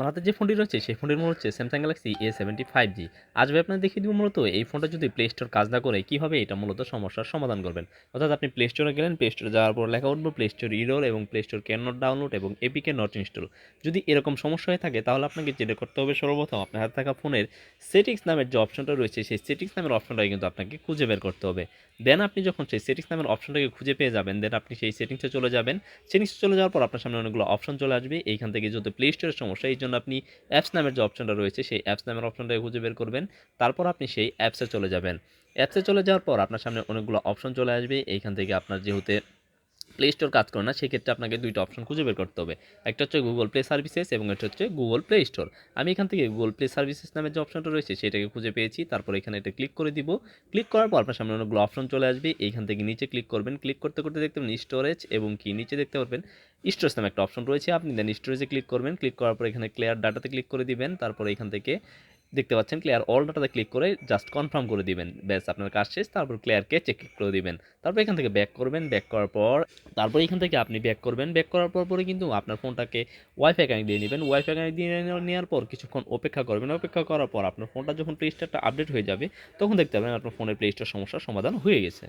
আমার হাতে যে ফোনটি রয়েছে সেই ফোনটির মূল্য হচ্ছে স্যামসাং গ্যালাক্সি A75G। আজ আমি আপনাদের দেখিয়ে দিব মূলত এই ফোনটা যদি প্লে স্টোর কাজ না করে কীভাবে এটা মূলত সমস্যার সমাধান করবেন। অর্থাৎ আপনি প্লে স্টোরে গেলেন, প্লে স্টোরে যাওয়ার পর লেখা উঠবো প্লে স্টোর ইরোর এবং play store can not download এবং এপিকে নট ইনস্টল। যদি এরকম সমস্যা হয়ে থাকে তাহলে আপনাকে যেটা করতে হবে, সর্বপ্রথম আপনার হাতে থাকা ফোনের সেটিংস নামের যে অপশনটা রয়েছে সেই সেটিংস নামের অপশনটাকে কিন্তু আপনাকে খুঁজে বের করতে হবে। দেন আপনি যখন সেই সেটিংস নামের অপশনটাকে খুঁজে পেয়ে যাবেন, দেন আপনি সেই সেটিংসে চলে যাবেন। সেটিংসে চলে যাওয়ার পর আপনার সামনে অনেকগুলো অপশন চলে আসবে। এইখান থেকে যেহেতু প্লে স্টোরের সমস্যা, এই জন্য আপনি অ্যাপস নামের যে অপশনটা রয়েছে সেই অ্যাপস নামের অপশনটাকে খুঁজে বের করবেন। তারপর আপনি সেই অ্যাপসে চলে যাবেন। অ্যাপসে চলে যাওয়ার পর আপনার সামনে অনেকগুলো অপশন চলে আসবে। এইখান থেকে আপনার যেহেতু প্লে স্টোর কাজ করে না, সেক্ষেত্রে আপনাকে দুইটা অপশন খুঁজে বের করতে হবে। একটা হচ্ছে গুগল প্লে সার্ভিসেস এবং একটা হচ্ছে গুগল প্লে স্টোর। আমি এখান থেকে গুগল প্লে সার্ভিসেস নামের যে অপশনটা রয়েছে সেটাকে খুঁজে পেয়েছি। তারপর এখানে এটা ক্লিক করে দিব। ক্লিক করার পর আপনার সামনে অনেকগুলো অপশন চলে আসবে। এইখান থেকে নিচে ক্লিক করবেন। ক্লিক করতে করতে দেখতে পাবেন স্টোরেজ এবং কি নিচে দেখতে পারবেন স্টোরেজ নামে একটা অপশন রয়েছে। আপনি দেন স্টোরেজে ক্লিক করবেন। ক্লিক করার পর এখানে ক্লিয়ার ডাটাতে ক্লিক করে দিবেন। তারপর এখান থেকে দেখতে পাচ্ছেন ক্লিয়ার অল ডাটাতে ক্লিক করে জাস্ট কনফার্ম করে দিবেন। ব্যাস আপনার কাজ শেষ। তারপর ক্লিয়ার কেচে ক্লিক করে দিবেন। তারপর এখান থেকে ব্যাক করবেন। ব্যাক করার পর তারপর এখান থেকে আপনি ব্যাক করবেন। ব্যাক করার পরে কিন্তু আপনার ফোনটাকে ওয়াইফাই কানেক্ট দিয়ে নেবেন। ওয়াইফাই কানেক্ট দিয়ে নেওয়ার পর কিছুক্ষণ অপেক্ষা করবেন। অপেক্ষা করার পর আপনার ফোনটা যখন প্লে স্টোরটা আপডেট হয়ে যাবে তখন দেখতে পাবেন আপনার ফোনের প্লে স্টোর সমস্যার সমাধান হয়ে গেছে।